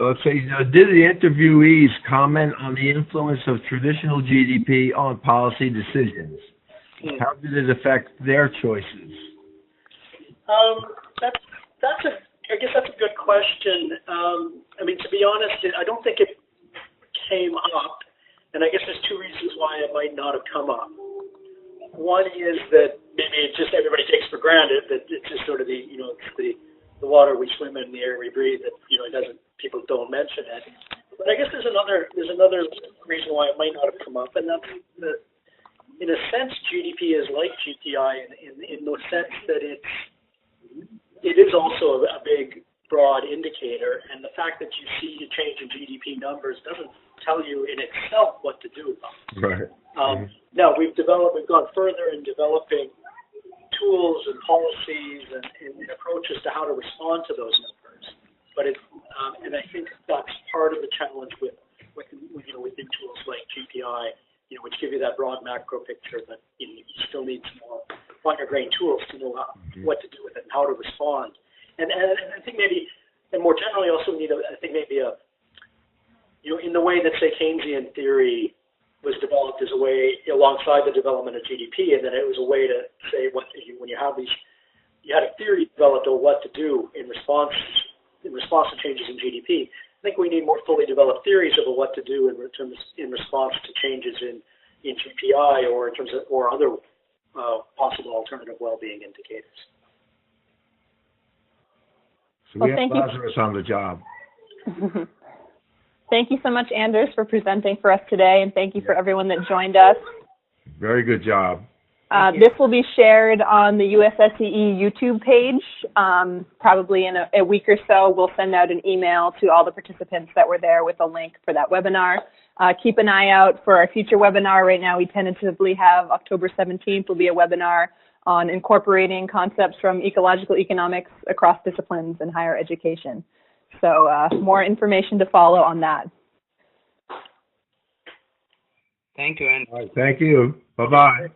Let's say, did the interviewees comment on the influence of traditional GDP on policy decisions? How did it affect their choices? I guess that's a good question. I mean, to be honest, I don't think it came up, and I guess there's two reasons why it might not have come up. One is that maybe it's just everybody takes for granted that it's just sort of the water we swim in, the air we breathe, that people don't mention it. But I guess there's another reason why it might not have come up, and that's that in a sense GDP is like GPI in the sense that it is also a big broad indicator, and the fact that you see a change in GDP numbers doesn't tell you in itself what to do about it. Right. Now we've gone further in developing tools and policies and approaches to how to respond to those numbers. But and I think that's part of the challenge with within tools like GPI, which give you that broad macro picture, but you still need some more finer grained tools to know what to do with it and how to respond. And I think maybe, and more generally, also need in the way that, say, Keynesian theory was developed as a way alongside the development of GDP, and then it was a way to say when you have you had a theory developed of what to do in response to changes in GDP. I think we need more fully developed theories of what to do in response to changes in GPI or other possible alternative well-being indicators. So we have Lazarus on the job. Thank you so much, Anders, for presenting for us today, and thank you for everyone that joined us. Very good job. This will be shared on the USSCE YouTube page. Probably in a week or so, we'll send out an email to all the participants that were there with a link for that webinar. Keep an eye out for our future webinar. Right now, we tentatively have October 17th will be a webinar on incorporating concepts from ecological economics across disciplines in higher education. So more information to follow on that. Thank you, Andy. All right, thank you. Bye-bye.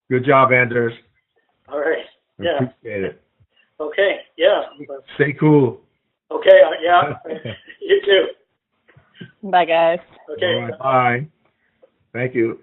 Good job, Anders. All right. Yeah. Appreciate it. Okay. Yeah. Stay cool. Okay. Yeah. You too. Bye, guys. Okay. Bye. Thank you.